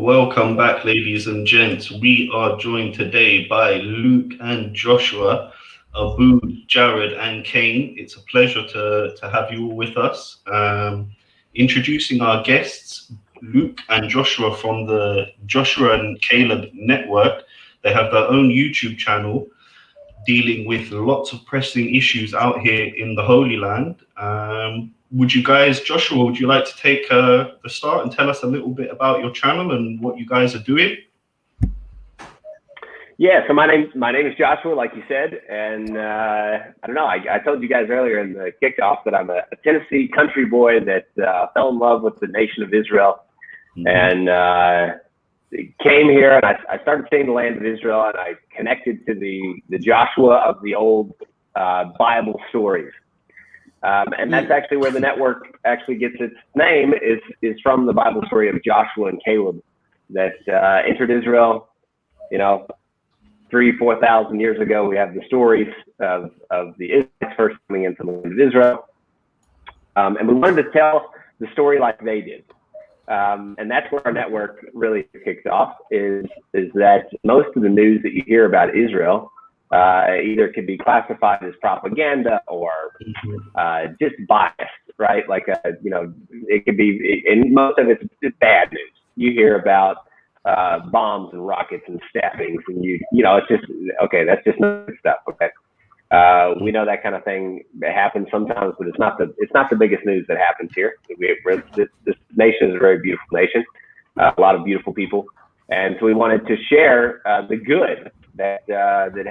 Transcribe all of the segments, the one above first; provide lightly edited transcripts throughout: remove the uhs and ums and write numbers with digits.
Welcome back, ladies and gents. We are joined today by Luke and Joshua, Abu, Jared, and Kane. It's a pleasure to have you all with us. Introducing our guests, Luke and Joshua from the Joshua and Caleb Network. They have their own YouTube channel dealing with lots of pressing issues out here in the Holy Land. Would you guys, Joshua, would you like to take the start and tell us a little bit about your channel and what you guys are doing? Yeah, so my name is Joshua, like you said, and I don't know. I told you guys earlier in the kickoff that I'm a Tennessee country boy that fell in love with the nation of Israel, and came here, and I started seeing the land of Israel, and I connected to the Joshua of the old Bible stories. And that's actually where the network actually gets its name, is from the Bible story of Joshua and Caleb that entered Israel, 3,000-4,000 years ago. We have the stories of the Israelites first coming into the land of Israel. And we wanted to tell the story like they did. And that's where our network really kicks off, is that most of the news that you hear about Israel either can be classified as propaganda or just biased, right? Like, it could be, and most of it's bad news. You hear about bombs and rockets and stabbings, and it's just, okay, that's just not good stuff, okay? We know that kind of thing happens sometimes, but it's not the biggest news that happens here. This nation is a very beautiful nation, a lot of beautiful people, and so we wanted to share the good that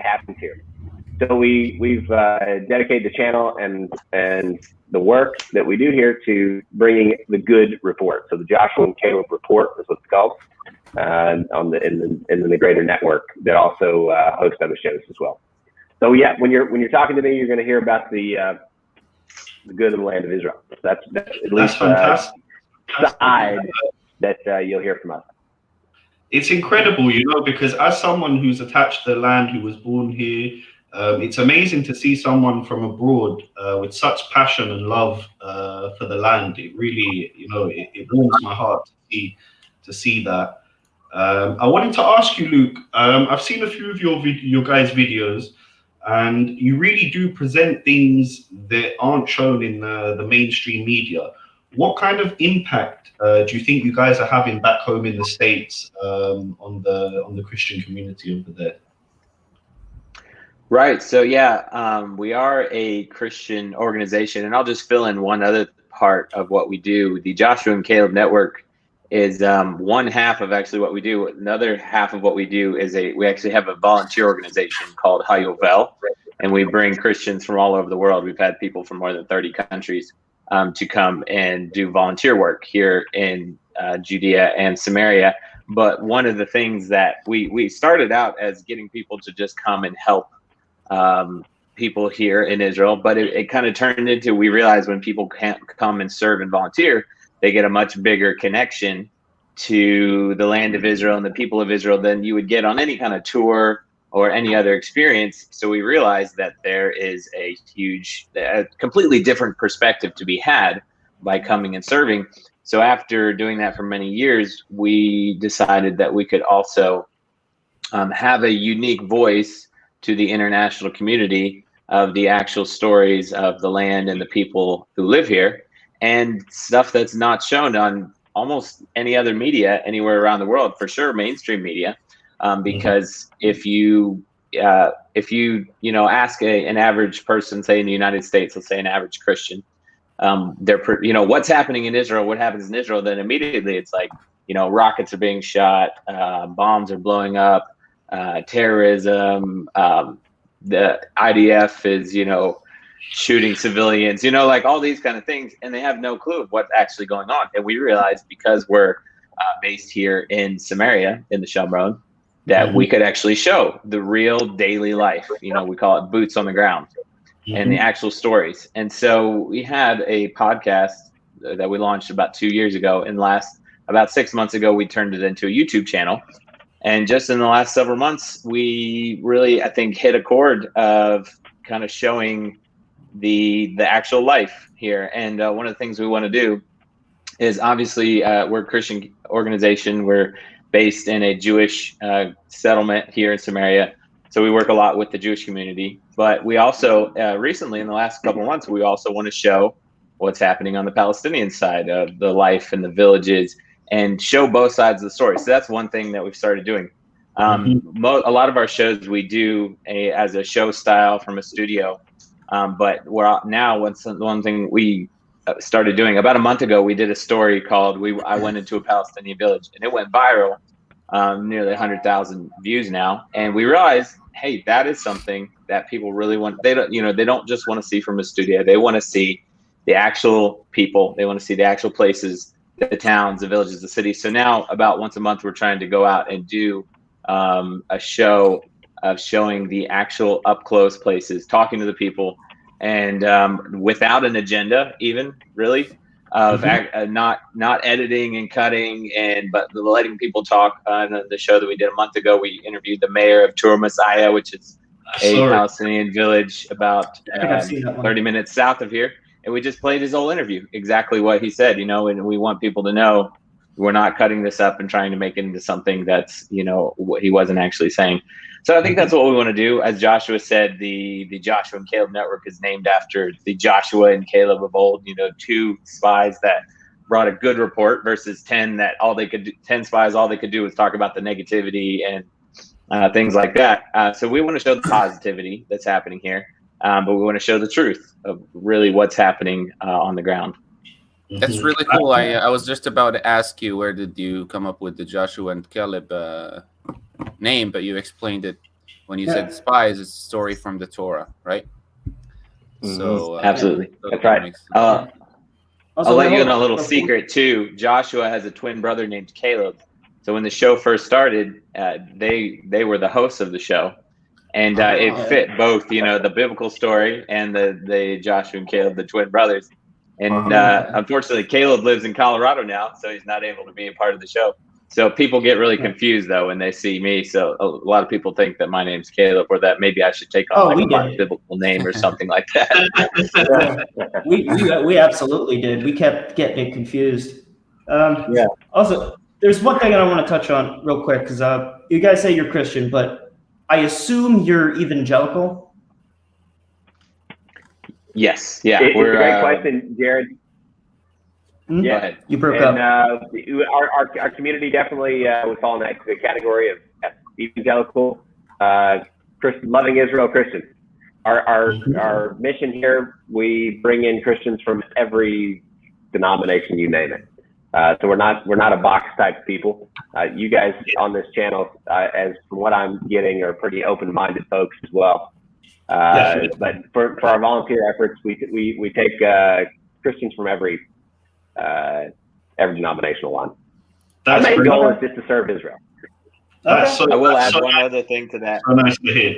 happens here. So we've dedicated the channel and the work that we do here to bringing the good report. So the Joshua and Caleb report is what it's called, in the greater network that also hosts other shows as well. So yeah, when you're talking to me, you're going to hear about the good of the land of Israel. So that's at least fantastic. Side that you'll hear from us. It's incredible, because as someone who's attached to the land, who was born here, it's amazing to see someone from abroad with such passion and love for the land. It really, it warms my heart to see that. I wanted to ask you, Luke. I've seen a few of your guys' videos, and you really do present things that aren't shown in the mainstream media. What kind of impact do you think you guys are having back home in the States on the Christian community over there? Right. So yeah, we are a Christian organization, and I'll just fill in one other part of what we do. The Joshua and Caleb Network is one half of actually what we do. Another half of what we do is we actually have a volunteer organization called Hayovel, and we bring Christians from all over the world. We've had people from more than 30 countries to come and do volunteer work here in Judea and Samaria. But one of the things that we started out as getting people to just come and help people here in Israel, but it kind of turned into, we realized when people can't come and serve and volunteer, they get a much bigger connection to the land of Israel and the people of Israel than you would get on any kind of tour or any other experience. So we realized that there is a completely different perspective to be had by coming and serving. So after doing that for many years, we decided that we could also have a unique voice to the international community of the actual stories of the land and the people who live here, and stuff that's not shown on almost any other media anywhere around the world, for sure mainstream media. Because if you ask an average person, say in the United States, let's say an average Christian, what's happening in Israel, what happens in Israel, then immediately it's like, rockets are being shot, bombs are blowing up, terrorism, the IDF is, shooting civilians, like all these kind of things, and they have no clue of what's actually going on. And we realized, because we're based here in Samaria, in the Shomron, that we could actually show the real daily life. We call it boots on the ground, and the actual stories. And so we had a podcast that we launched about 2 years ago, and about 6 months ago, we turned it into a YouTube channel. And just in the last several months, we really, I think, hit a chord of kind of showing the actual life here. And one of the things we want to do is, obviously, we're a Christian organization. We're based in a Jewish settlement here in Samaria. So we work a lot with the Jewish community. But we also recently, in the last couple of months, we also want to show what's happening on the Palestinian side of the life in the villages and show both sides of the story. So that's one thing that we've started doing. A lot of our shows we do as a show style from a studio. But one thing we started doing about a month ago, we did a story called I Went Into a Palestinian Village, and it went viral, nearly 100,000 views now. And we realized, hey, that is something that people really want. They don't just want to see from a studio. They want to see the actual people. They want to see the actual places, the towns, the villages, the cities. So now about once a month, we're trying to go out and do a show of showing the actual up close places, talking to the people, and without an agenda, even really, of not editing and cutting, but letting people talk. On the show that we did a month ago, we interviewed the mayor of Tur Messiah, which is a Palestinian village about 30 minutes south of here. And we just played his whole interview, exactly what he said, and we want people to know we're not cutting this up and trying to make it into something that's, what he wasn't actually saying. So I think that's what we want to do. As Joshua said, the Joshua and Caleb Network is named after the Joshua and Caleb of old, 2 spies that brought a good report versus 10 that 10 spies, all they could do was talk about the negativity and things like that. So we want to show the positivity that's happening here, but we want to show the truth of really what's happening on the ground. That's really cool. I was just about to ask you, where did you come up with the Joshua and Caleb name, but you explained it when you said spies. It's a story from the Torah, right? So absolutely, that's right. I'll let you in a little secret too. Joshua has a twin brother named Caleb. So when the show first started, they were the hosts of the show, and it fit both, the biblical story and the Joshua and Caleb, the twin brothers. And unfortunately, Caleb lives in Colorado now, so he's not able to be a part of the show. So people get really confused, though, when they see me. So a lot of people think that my name's Caleb, or that maybe I should take on a biblical name or something like that. We absolutely did. We kept getting it confused. Also, there's one thing I want to touch on real quick, because you guys say you're Christian, but I assume you're evangelical. Yes. Yeah. It's a great question, Jared. Yeah, you broke up. Our community definitely would fall in that category of evangelical, loving Israel Christians. Our mission here, we bring in Christians from every denomination, you name it. So we're not a box type people. You guys on this channel, as from what I'm getting, are pretty open-minded folks as well. But for our volunteer efforts, we take Christians from every denominational line. Our main goal is just to serve Israel. I will add one other thing to that. So nice to hear.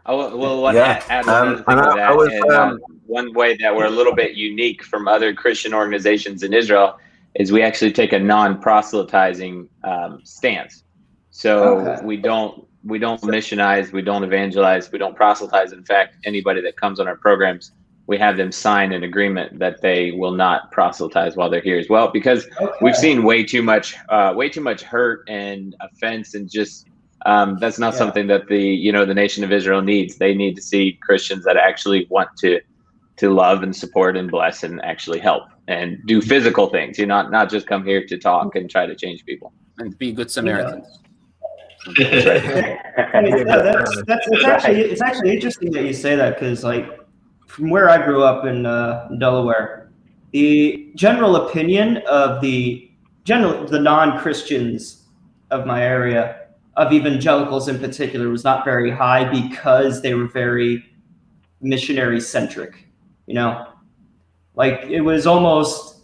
I will add one other thing to that. One way that we're a little bit unique from other Christian organizations in Israel is we actually take a non-proselytizing stance. So we don't missionize, we don't evangelize, we don't proselytize. In fact, anybody that comes on our programs, we have them sign an agreement that they will not proselytize while they're here as well, because we've seen way too much hurt and offense, and just that's not something that the nation of Israel needs. They need to see Christians that actually want to love and support and bless and actually help and do physical things. Not just come here to talk and try to change people and be good Samaritans. It's actually interesting that you say that, because from where I grew up in Delaware, the general opinion of the non-Christians of my area, of evangelicals in particular, was not very high, because they were very missionary centric. It was almost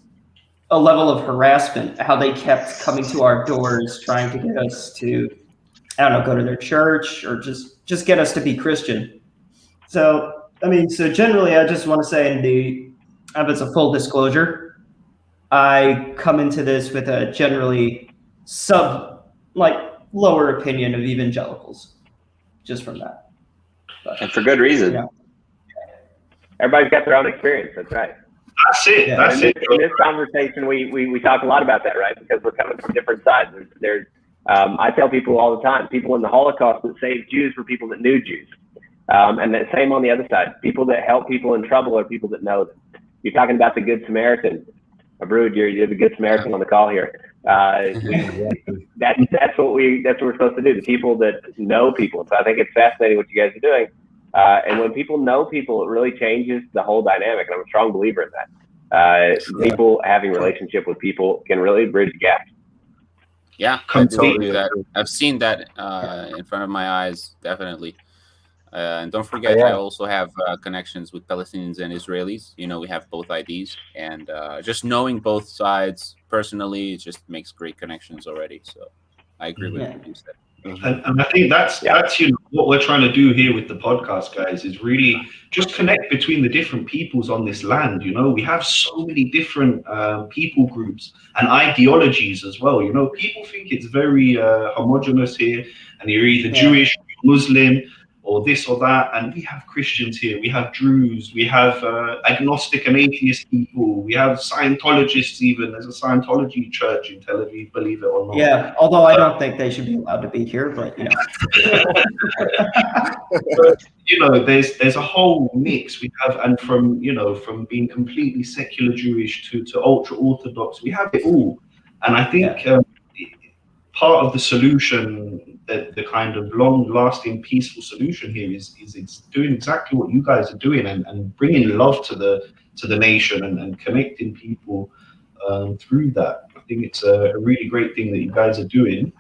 a level of harassment how they kept coming to our doors trying to get us to, go to their church, or just get us to be Christian. So generally, I just want to say, as a full disclosure, I come into this with a generally lower opinion of evangelicals, just from that. And for good reason. Everybody's got their own experience. That's right. That's it. Yeah. That's it. In this conversation, we talk a lot about that, right? Because we're coming from different sides. I tell people all the time, people in the Holocaust that saved Jews were people that knew Jews. And the same on the other side. People that help people in trouble are people that know them. You're talking about the Good Samaritan. Abrood, you're the Good Samaritan on the call here. That's what we're supposed to do. The people that know people. So I think it's fascinating what you guys are doing. And when people know people, it really changes the whole dynamic. And I'm a strong believer in that. People having relationship with people can really bridge the gap. Yeah, I totally do that. I've seen that in front of my eyes, definitely. And don't forget, I also have connections with Palestinians and Israelis. You know, we have both IDs, and just knowing both sides personally, it just makes great connections already. So I agree with what you said. And I think that's what we're trying to do here with the podcast, guys, is really just connect between the different peoples on this land. You know, we have so many different people groups and ideologies as well. You know, people think it's very homogenous here, and you're either Jewish, Muslim, or this or that, and we have Christians here, we have Druze, we have agnostic and atheist people, we have Scientologists even. There's a Scientology church in Tel Aviv, believe it or not. Yeah, although I don't think they should be allowed to be here, but you know. But, you know, there's a whole mix we have, and from being completely secular Jewish to ultra Orthodox, we have it all. And I think part of the solution, the kind of long-lasting, peaceful solution here is it's doing exactly what you guys are doing, and bringing love to the nation and connecting people through that. I think it's a really great thing that you guys are doing.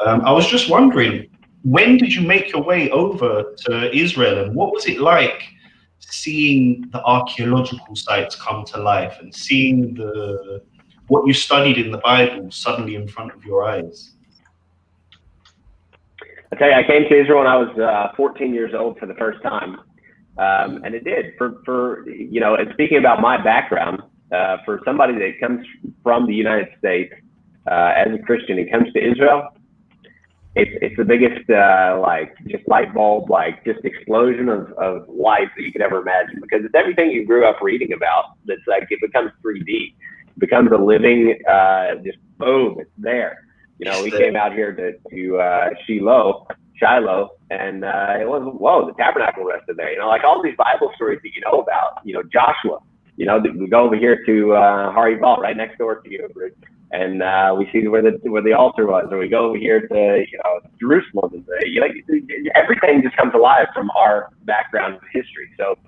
I was just wondering, when did you make your way over to Israel, and what was it like seeing the archaeological sites come to life and seeing what you studied in the Bible suddenly in front of your eyes? I tell you, I came to Israel when I was 14 years old for the first time, and it did for you know. And speaking about my background, for somebody that comes from the United States as a Christian and comes to Israel, it's the biggest like just light bulb, like just explosion of life that you could ever imagine, because it's everything you grew up reading about. That's like it becomes 3D, it becomes a living, just boom, it's there. You know, we came out here to Shiloh, and it was, whoa, the tabernacle rested there. You know, like all these Bible stories that you know about, you know, Joshua, you know, we go over here to Harival, right next door to you, and we see where the altar was, or we go over here to, you know, Jerusalem, and you know, everything just comes alive from our background of history. So,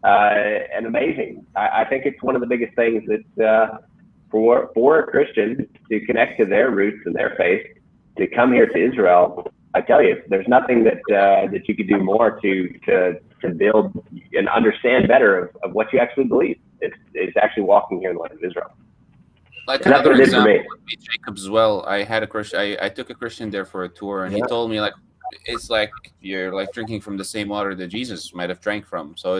and amazing. I think it's one of the biggest things that, for a Christian to connect to their roots and their faith, to come here to Israel, I tell you, there's nothing that you could do more to build and understand better of what you actually believe. It's actually walking here in the land of Israel. Like another example would be Jacob as well. I had a Christian. I took a Christian there for a tour, and he told me like it's like you're like drinking from the same water that Jesus might have drank from. So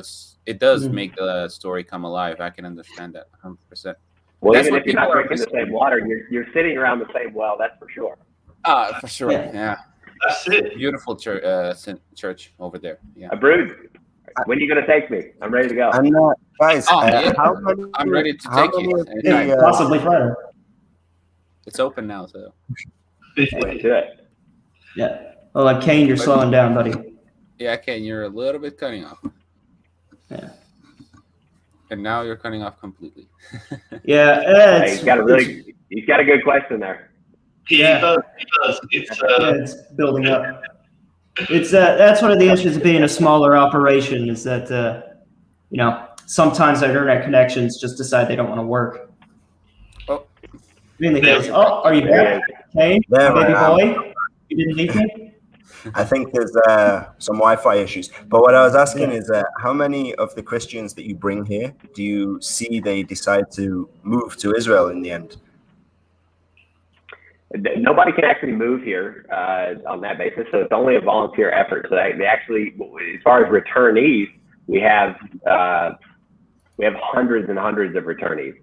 it does make the story come alive. I can understand that 100%. Well, even if you're not drinking the same water, you're sitting around the same well. That's for sure. For sure. Yeah. That's it. Beautiful church over there. Yeah. Abrood, when are you going to take me? I'm ready to go. I'm not, guys. I'm ready to take you. Possibly Friday. It's open now, so. Let's do it. Yeah. Well, like Kane, you're slowing down, buddy. Yeah, Kane, you're a little bit cutting off. Yeah. And now you're cutting off completely. Yeah, he's got a good question there. He does. It's building up. It's that's one of the issues of being a smaller operation, is that you know, sometimes our internet connections just decide they don't want to work. Oh, Mainly goes, are you back? Hey, baby boy, you didn't leave me? I think there's some Wi-Fi issues. But what I was asking is how many of the Christians that you bring here do you see they decide to move to Israel in the end? Nobody can actually move here on that basis, so it's only a volunteer effort. So they actually, as far as returnees, we have hundreds and hundreds of returnees.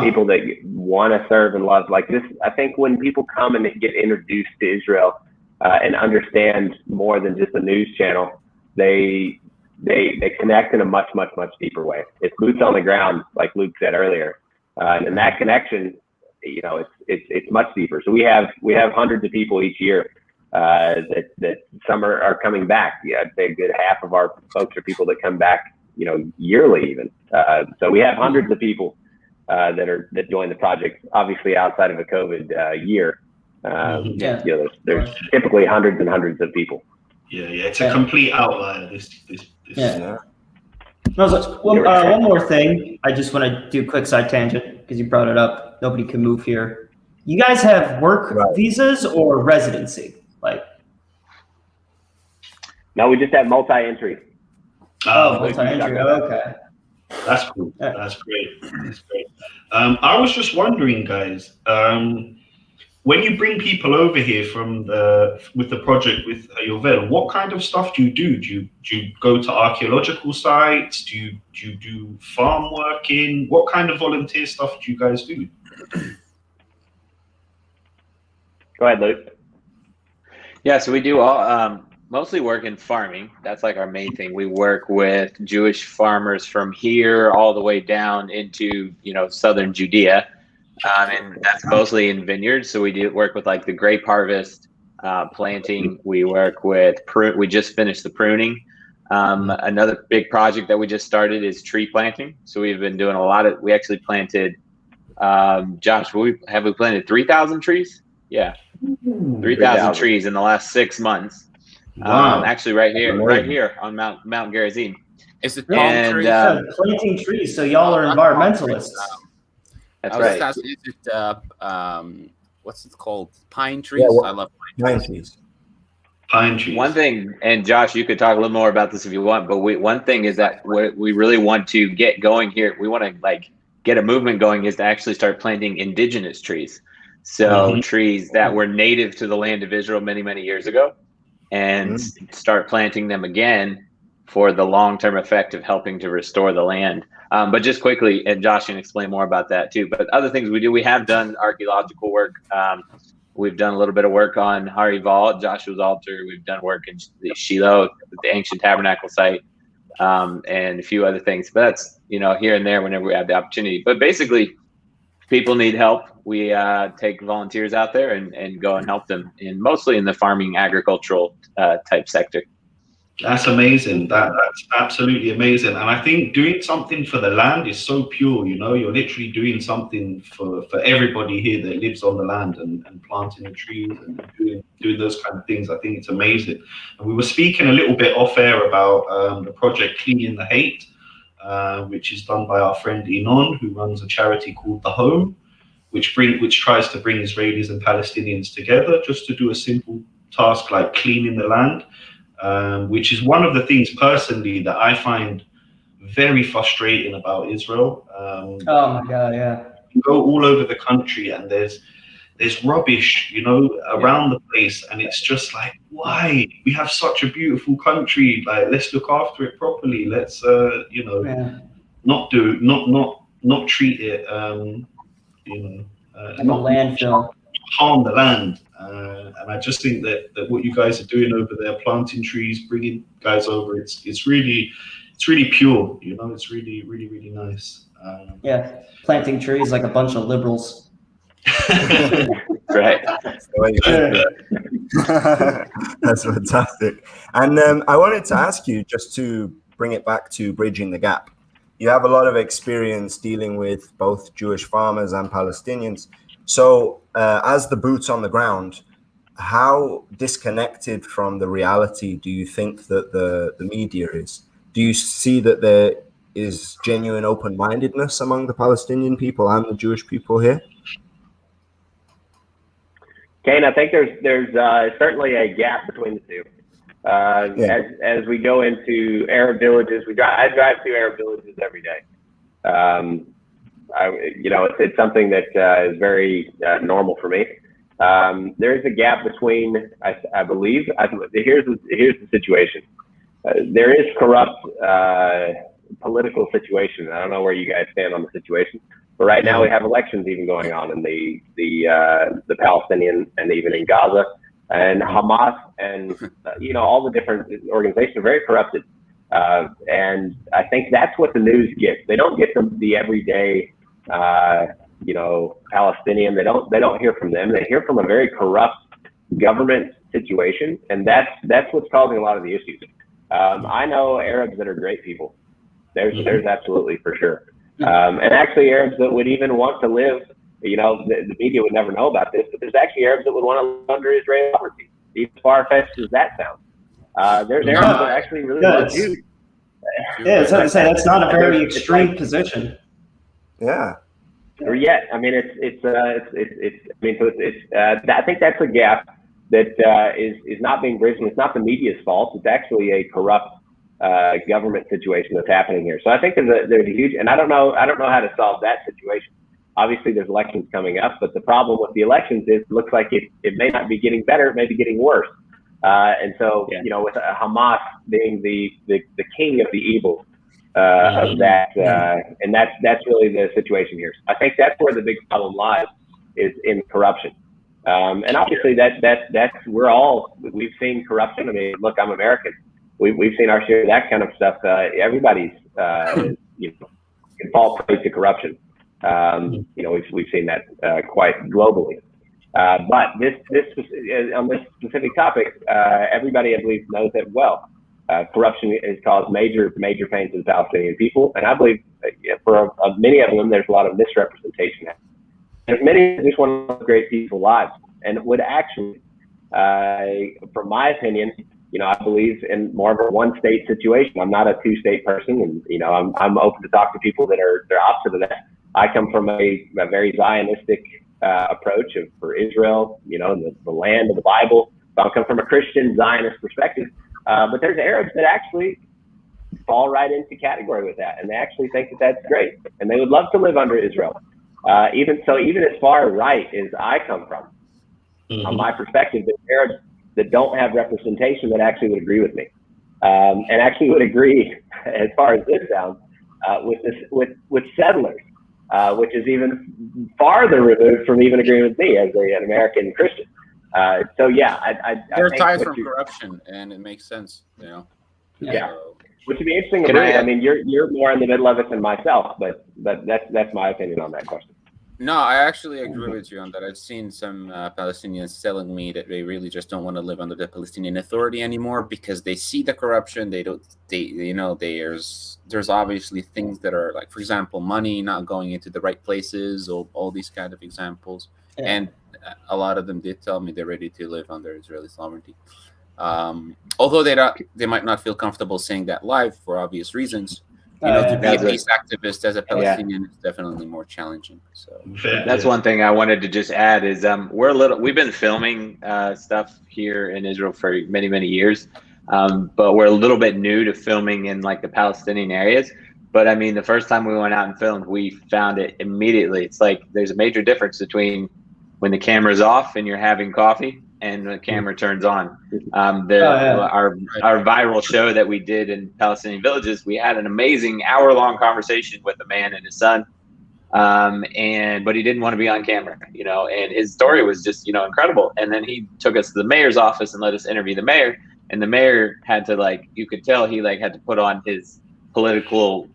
People that want to serve and love like this. I think when people come and get introduced to Israel and understand more than just a news channel, they they connect in a much deeper way. It's boots on the ground, like Luke said earlier, and that connection, it's much deeper. So we have hundreds of people each year that some are coming back. Yeah, I'd say a good half of our folks are people that come back, yearly even. So we have hundreds of people that join the project. Obviously, outside of a COVID year, there's typically hundreds and hundreds of people. Yeah, it's a complete outlier. This. Yeah. One more thing. I just want to do a quick side tangent because you brought it up. Nobody can move here. You guys have work visas or residency? No, we just have multi-entry. Multi-entry. Okay. That's cool. That's great. I was just wondering, guys, when you bring people over here with the project with Yovel, what kind of stuff do you do? Do you go to archaeological sites? Do you do farm working? What kind of volunteer stuff do you guys do? Go ahead, Luke. Yeah, so we do all mostly work in farming. That's like our main thing. We work with Jewish farmers from here all the way down into southern Judea. And that's mostly in vineyards. So we do work with like the grape harvest, planting. We work with we just finished the pruning. Another big project that we just started is tree planting. So we've been doing we actually planted, Josh, have we planted 3,000 trees? Yeah. 3,000 trees in the last 6 months. Wow. Actually right here on Mount Gerizim. Is it palm trees? Planting trees. So y'all are environmentalists. That's right. Is it what's it called? Pine trees. I love pine trees. Pine trees. One thing, and Josh, you could talk a little more about this if you want, but one thing is that we really want to get going here. We want to get a movement going is to actually start planting indigenous trees. So trees that were native to the land of Israel many years ago, and start planting them again for the long-term effect of helping to restore the land. But just quickly, and Josh can explain more about that too, but other things we do, we have done archaeological work. We've done a little bit of work on Har Ival, Joshua's altar. We've done work in Shiloh, the ancient tabernacle site, and a few other things. But that's, here and there whenever we have the opportunity. But basically, people need help. We take volunteers out there and go and help them, mostly in the farming, agricultural type sector. That's amazing. That's absolutely amazing. And I think doing something for the land is so pure, you're literally doing something for everybody here that lives on the land and planting the trees and doing those kind of things. I think it's amazing. And we were speaking a little bit off air about the project Cleaning the Hate, which is done by our friend Inon, who runs a charity called The Home, which tries to bring Israelis and Palestinians together just to do a simple task like cleaning the land. Which is one of the things personally that I find very frustrating about Israel. Oh my God, yeah. You go all over the country and there's rubbish, around the place, and it's just like, why? We have such a beautiful country. Like, let's look after it properly. Let's, not treat it, like a landfill. Harm the land. And I just think that what you guys are doing over there, planting trees, bringing guys over, it's really pure, it's really nice. Planting trees like a bunch of liberals. Right. That's fantastic. And I wanted to ask you, just to bring it back to bridging the gap, you have a lot of experience dealing with both Jewish farmers and Palestinians. So as the boots on the ground, how disconnected from the reality do you think that the media is? Do you see that there is genuine open-mindedness among the Palestinian people and the Jewish people here? Kane, I think there's certainly a gap between the two. As we go into Arab villages, I drive through Arab villages every day. It's something that is very normal for me. There is a gap between, I believe, here's the situation. There is corrupt political situation. I don't know where you guys stand on the situation, but right now we have elections even going on in the Palestinian and even in Gaza, and Hamas and all the different organizations are very corrupted. And I think that's what the news gets. They don't get the everyday, Palestinian. They don't hear from them. They hear from a very corrupt government situation, and that's what's causing a lot of the issues. I know Arabs that are great people. There's absolutely, for sure. And actually Arabs that would even want to live, the media would never know about this, but there's actually Arabs that would want to live under Israeli sovereignty, even as far-fetched as that sounds. There's Arabs that actually really love Jews. Yeah, so to say, that's not a very extreme position. Yeah. Or yet, I mean, I think that's a gap that is not being bridged, and it's not the media's fault. It's actually a corrupt government situation that's happening here. So I think there's a huge, and I don't know how to solve that situation. Obviously, there's elections coming up, but the problem with the elections is it looks like it may not be getting better, it may be getting worse. And so, with Hamas being the king of the evil of that, and that's really the situation here. I think that's where the big problem lies, is in corruption. And obviously we've seen corruption. I mean, look, I'm American. We've seen our share of that kind of stuff. Everybody's, can fall prey to corruption. We've seen that quite globally. But this on this specific topic, everybody, I believe, knows that well. Corruption has caused major pain to the Palestinian people, and I believe for many of them, there's a lot of misrepresentation. There's many who just want to live great, peaceful lives, and would actually, from my opinion, I believe in more of a one-state situation. I'm not a two-state person, and I'm open to talk to people that are opposite of that. I come from a very Zionistic approach for Israel, the land of the Bible. So I come from a Christian Zionist perspective. But there's Arabs that actually fall right into category with that, and they actually think that that's great, and they would love to live under Israel. Even as far right as I come from, on my perspective, there's Arabs that don't have representation that actually would agree with me, and actually would agree, as far as this sounds, with settlers, which is even farther removed from even agreeing with me as an American Christian. So yeah, there are ties from corruption, and it makes sense, Yeah, So, which would be interesting to read. I mean, you're more in the middle of it than myself, but that's my opinion on that question. No, I actually agree with you on that. I've seen some Palestinians telling me that they really just don't want to live under the Palestinian Authority anymore because they see the corruption. There's obviously things that are like, for example, money not going into the right places, or all these kind of examples. Yeah. And a lot of them did tell me they're ready to live under Israeli sovereignty. Although they might not feel comfortable saying that live for obvious reasons. To be a peace activist as a Palestinian is definitely more challenging. So that's one thing I wanted to just add is we've been filming stuff here in Israel for many years, but we're a little bit new to filming in like the Palestinian areas. But I mean, the first time we went out and filmed, we found it immediately. It's like there's a major difference between when the camera's off and you're having coffee and the camera turns on. Our viral show that we did in Palestinian villages, we had an amazing hour-long conversation with a man and his son, but he didn't want to be on camera, and his story was just incredible. And then he took us to the mayor's office and let us interview the mayor, and the mayor had to you could tell he had to put on his politically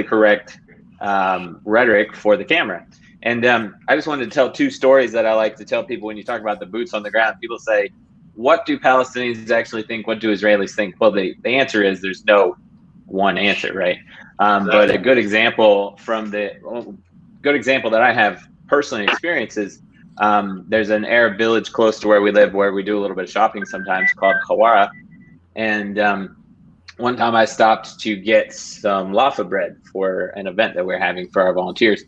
correct rhetoric for the camera. And I just wanted to tell two stories that I like to tell people when you talk about the boots on the ground. People say, what do Palestinians actually think? What do Israelis think? Well, the answer is there's no one answer, right? But a good example that I have personally experienced is there's an Arab village close to where we live where we do a little bit of shopping sometimes called Hawara. And one time I stopped to get some laffa bread for an event that we're having for our volunteers.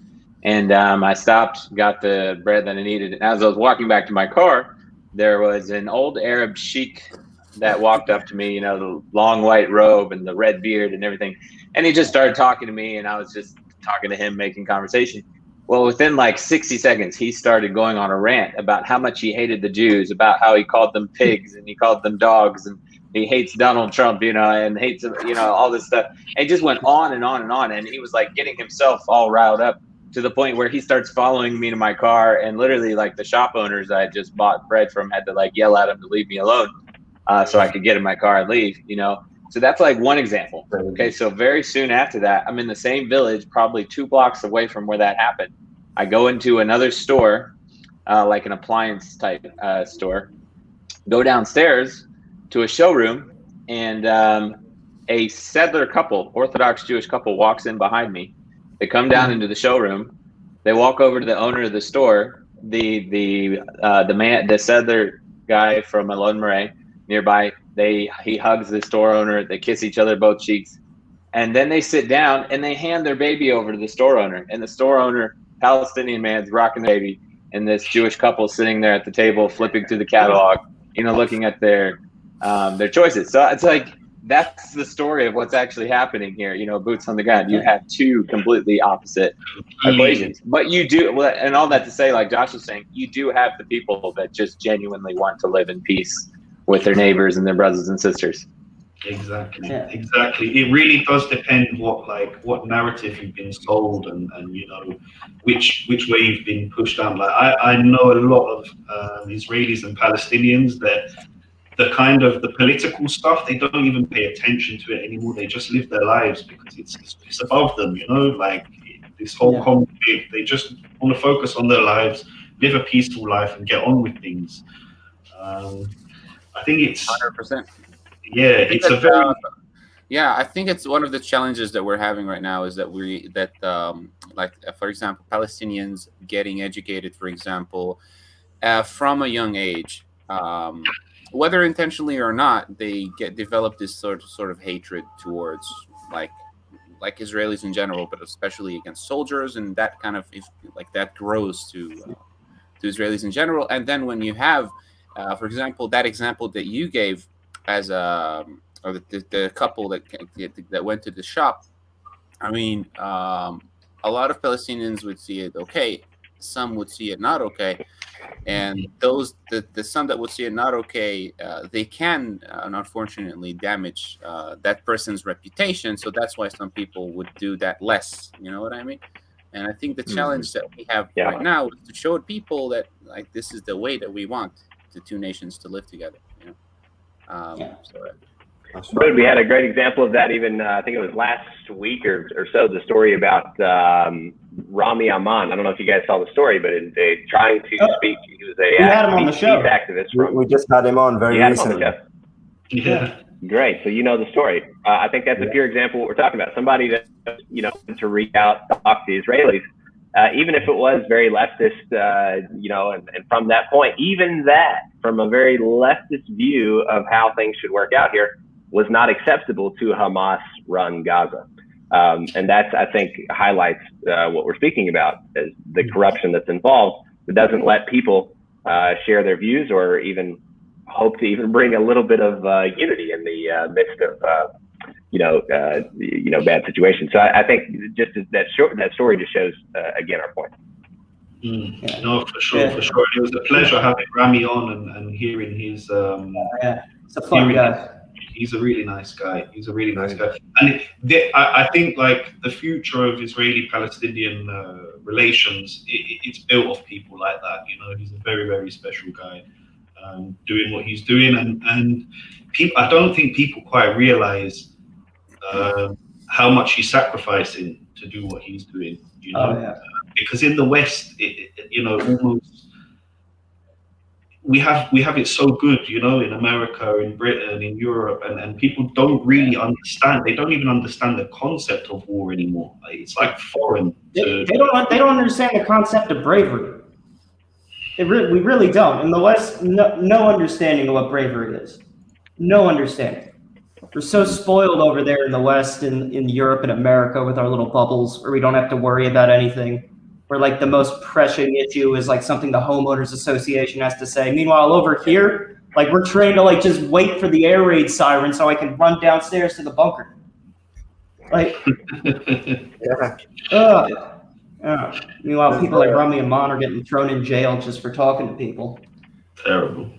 And I stopped, got the bread that I needed. And as I was walking back to my car, there was an old Arab sheikh that walked up to me, the long white robe and the red beard and everything. And he just started talking to me, and I was just talking to him, making conversation. Well, within 60 seconds, he started going on a rant about how much he hated the Jews, about how he called them pigs and he called them dogs, and he hates Donald Trump, and hates, all this stuff. And he just went on and on and on. And he was getting himself all riled up, to the point where he starts following me to my car, and literally the shop owners I just bought bread from had to yell at him to leave me alone so I could get in my car and leave, So that's like one example. Okay, so very soon after that, I'm in the same village, probably 2 blocks away from where that happened. I go into another store, like an appliance type store, go downstairs to a showroom, and a settler couple, Orthodox Jewish couple, walks in behind me. They come down into the showroom. They walk over to the owner of the store, the settler guy from Elon Murray nearby. He hugs the store owner. They kiss each other both cheeks, and then they sit down and they hand their baby over to the store owner. And the store owner, Palestinian man's rocking the baby, and this Jewish couple sitting there at the table flipping through the catalog, looking at their choices. So it's like, that's the story of what's actually happening here. Boots on the ground. You have 2 completely opposite equations, but you do, and all that to say, like Josh was saying, you do have the people that just genuinely want to live in peace with their neighbors and their brothers and sisters. Exactly. It really does depend what narrative you've been sold, and which way you've been pushed down. Like I know a lot of Israelis and Palestinians that the political stuff, they don't even pay attention to it anymore. They just live their lives because it's above them, like this whole conflict. They just want to focus on their lives, live a peaceful life, and get on with things. I think it's 100%. Yeah, it's a very I think it's one of the challenges that we're having right now is that for example, Palestinians getting educated, for example, from a young age, whether intentionally or not, they develop this sort of hatred towards like Israelis in general, but especially against soldiers, and that kind of that grows to Israelis in general. And then when you have, for example, that example that you gave as or the couple that went to the shop, I mean, a lot of Palestinians would see it okay, some would see it not okay, and the some that would see it not okay, they can unfortunately damage that person's reputation. So that's why some people would do that less. You know what I mean? And I think the challenge that we have right now is to show people that this is the way that we want the 2 nations to live together. We had a great example of that. Even I think it was last week or so. The story about Rami Aman. I don't know if you guys saw the story, but trying to speak. He was a had him on the show. Activist. We just had him on very recently. Yeah. Great. So you know the story. I think that's a pure example of what we're talking about. Somebody that to reach out, talk to Israelis, even if it was very leftist, and from that point, even that, from a very leftist view of how things should work out here, was not acceptable to Hamas-run Gaza. And that's, I think, highlights what we're speaking about, is the corruption that's involved. It doesn't let people share their views or even hope to even bring a little bit of unity in the midst of, bad situations. So I think just that story just shows, again, our point. No, for sure. It was a pleasure having Rami on and hearing his. It's a fun guy. He's a really nice guy. And I think the future of Israeli-Palestinian relations, it's built of people like that. He's a very, very special guy, doing what he's doing, and people. I don't think people quite realize how much he's sacrificing to do what he's doing. Because in the West, almost. We have it so good, in America, in Britain, in Europe, and people don't really understand. They don't even understand the concept of war anymore. It's like foreign. They don't understand the concept of bravery. We really don't. In the West, no understanding of what bravery is. No understanding. We're so spoiled over there in the West, in Europe and America, with our little bubbles where we don't have to worry about anything. Where the most pressing issue is something the homeowners association has to say. Meanwhile, over here, we're trained to just wait for the air raid siren so I can run downstairs to the bunker. Meanwhile, people like Rami Aman are getting thrown in jail just for talking to people. Terrible.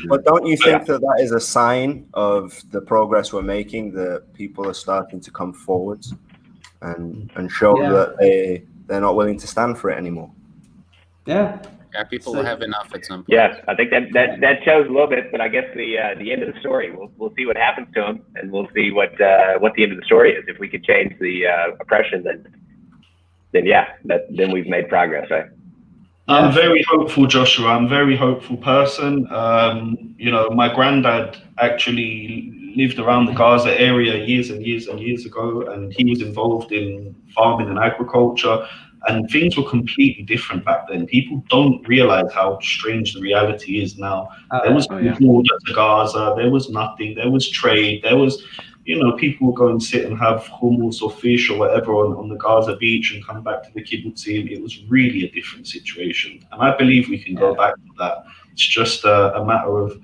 But don't you think that is a sign of the progress we're making, that people are starting to come forward and show that they're not willing to stand for it anymore? Yeah. Yeah, people will have enough at some point. Yeah, I think that shows a little bit, but I guess the end of the story, we'll see what happens to him, and we'll see what the end of the story is. If we could change the oppression, then yeah, then we've made progress, right? I'm very hopeful, Joshua. I'm a very hopeful person. You know, my granddad actually lived around the Gaza area years and years and years ago, and he was involved in farming and agriculture, and things were completely different back then. People don't realize how strange the reality is now. There was no border to Gaza. There was nothing. There was trade. There was, you know, people would go and sit and have hummus or fish or whatever on the Gaza beach and come back to the kibbutzim. It was really a different situation. And I believe we can go back to that. It's just a matter of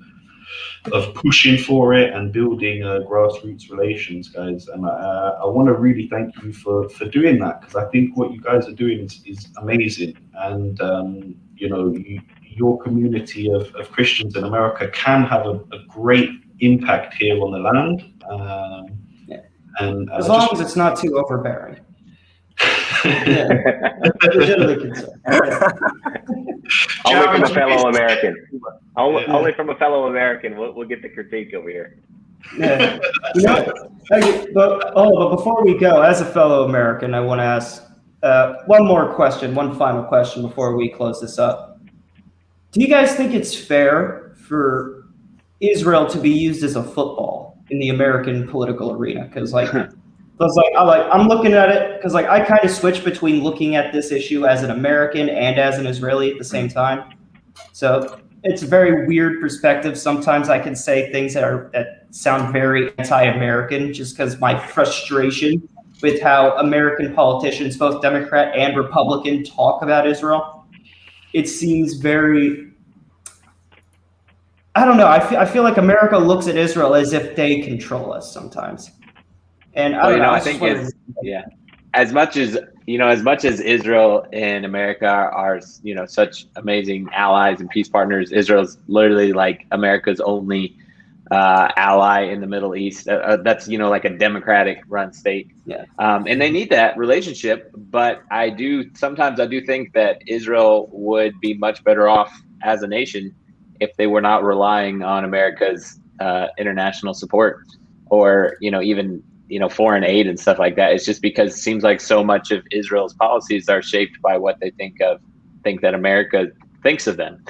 pushing for it and building grassroots relations, guys. And I want to really thank you for doing that, because I think what you guys are doing is amazing. And, you know, your community of Christians in America can have a great impact here on the land. And as long as it's not too overbearing. Legitimately concerned. Only from a fellow American. Only from a fellow American. We'll get the critique over here. Yeah. You know, but before we go, as a fellow American, I want to ask one final question before we close this up. Do you guys think it's fair for Israel to be used as a football in the American political arena? Because I'm looking at it because I kind of switch between looking at this issue as an American and as an Israeli at the same time. So it's a very weird perspective. Sometimes I can say things that sound very anti-American just because my frustration with how American politicians, both Democrat and Republican, talk about Israel. It seems very, I don't know. I feel like America looks at Israel as if they control us sometimes. And I think as much as Israel and America are, you know, such amazing allies and peace partners, Israel's literally like America's only ally in the Middle East. That's, you know, like a democratic run state. Yeah. And they need that relationship. But sometimes I do think that Israel would be much better off as a nation if they were not relying on America's international support, or, you know, even, you know, foreign aid and stuff like that. It's just because it seems like so much of Israel's policies are shaped by what they think that America thinks of them.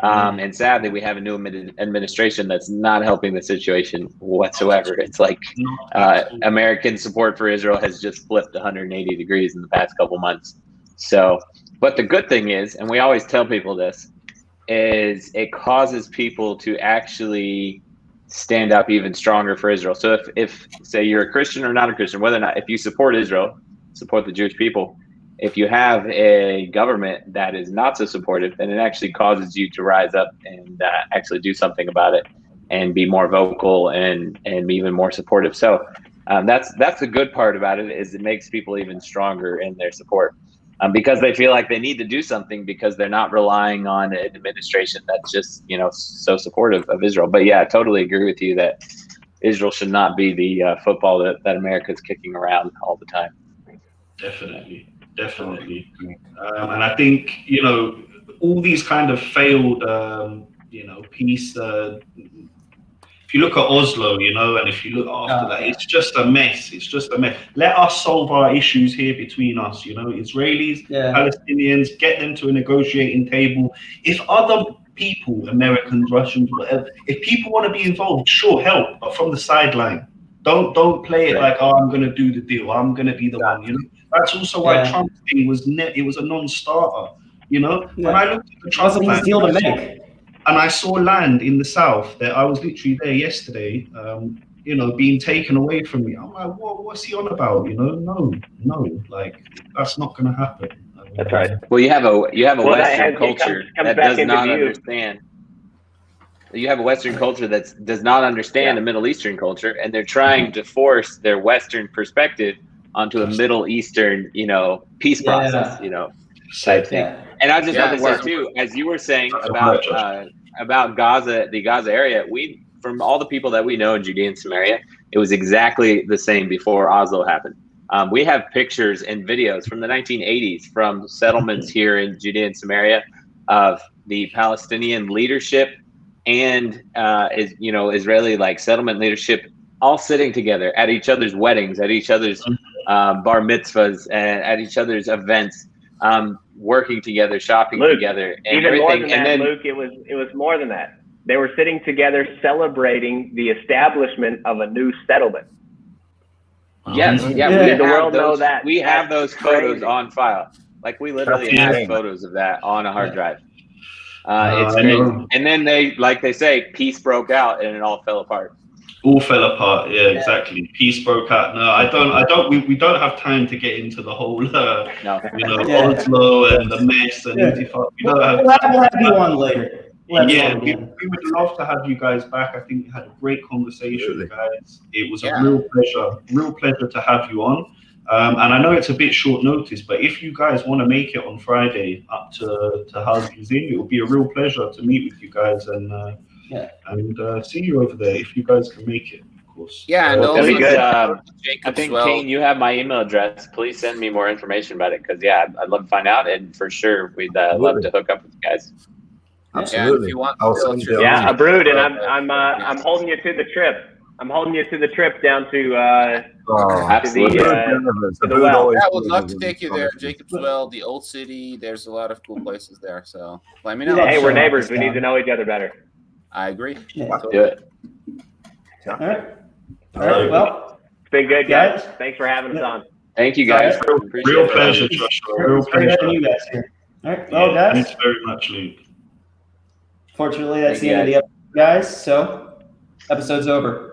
And sadly, we have a new administration that's not helping the situation whatsoever. It's like American support for Israel has just flipped 180 degrees in the past couple months. So, but the good thing is, and we always tell people this, is it causes people to actually stand up even stronger for Israel. So if say you're a Christian or not a Christian, whether or not, if you support Israel, support the Jewish people, if you have a government that is not so supportive, then it actually causes you to rise up and actually do something about it and be more vocal and be even more supportive. So that's the good part about it, is it makes people even stronger in their support. Because they feel like they need to do something, because they're not relying on an administration that's just, you know, so supportive of Israel. But yeah, I totally agree with you that Israel should not be the football that America's kicking around all the time. Definitely. And I think, you know, all these kind of failed, you know, peace. If you look at Oslo, you know, and if you look after that, it's just a mess. It's just a mess. Let us solve our issues here between us, you know, Israelis, Palestinians, get them to a negotiating table. If other people, Americans, Russians, whatever, if people want to be involved, sure, help, but from the sideline. Don't play it like, oh, I'm going to do the deal. I'm going to be the one, you know. That's also why Trump's thing was it was a non-starter, you know. When I looked at the Trump plan, deal to make. And I saw land in the south that I was literally there yesterday, you know, being taken away from me. I'm like, what's he on about? You know, no, like that's not going to happen. That's right. Well, you have a Western culture that does not understand. You have a Western culture that does not understand the Middle Eastern culture, and they're trying to force their Western perspective onto a Middle Eastern, you know, peace process, you know, type thing. And I just want to say too, as you were saying about Gaza, the Gaza area, from all the people that we know in Judea and Samaria, it was exactly the same before Oslo happened. We have pictures and videos from the 1980s from settlements here in Judea and Samaria of the Palestinian leadership and Israeli like settlement leadership all sitting together at each other's weddings, at each other's bar mitzvahs, and at each other's events, working together, shopping Luke, together, and even everything. more than and that, then, Luke, it was more than that. They were sitting together celebrating the establishment of a new settlement. yes, Mhm. yeah, Yeah. we Did the have world know those. that? We have That's those photos crazy. on file. Like we literally That's have insane. photos of that on a hard drive. It's I crazy. know. And then they say, peace broke out and it all fell apart. All fell apart. Yeah, exactly. Peace broke out. No, I don't. We don't have time to get into the whole, No. Yeah. Oslo and the mess and Intifada. We don't have. We'll have you on later. We'll have you Yeah, on we again. would love to have you guys back. I think we had a great conversation, Absolutely. guys. It was a Yeah. real pleasure to have you on. And I know it's a bit short notice, but if you guys want to make it on Friday up to Husby's Inn, it will be a real pleasure to meet with you guys and see you over there if you guys can make it, of course. Yeah, and That'd also be good. I Jacob think, Swell. Kane, you have my email address. Please send me more information about it because, yeah, I'd love to find out. And for sure, we'd love to hook up with you guys. Yeah, and Absolutely. if you want I'll to send you Yeah, on. Abrood, and I'm holding you to the trip. I'm holding you to the trip down to Oh, Absolutely. to the well. Yeah, I would love to take you there. Jacob's Well, the Old City. There's a lot of cool places there. So let me know. Yeah. Hey, we're Sure. neighbors. We need to know each other better. I agree. Yeah. Do it. All right. All right. Well, It's been good, guys. Guys. Thanks for having us on. Thank you, guys. Appreciate Real it. pleasure, Joshua. Real it's great having pleasure. you guys here. All right. Well, Yeah, guys. thanks very much, Luke. Fortunately, that's Thank the end of you, the episode, guys. So, episode's over.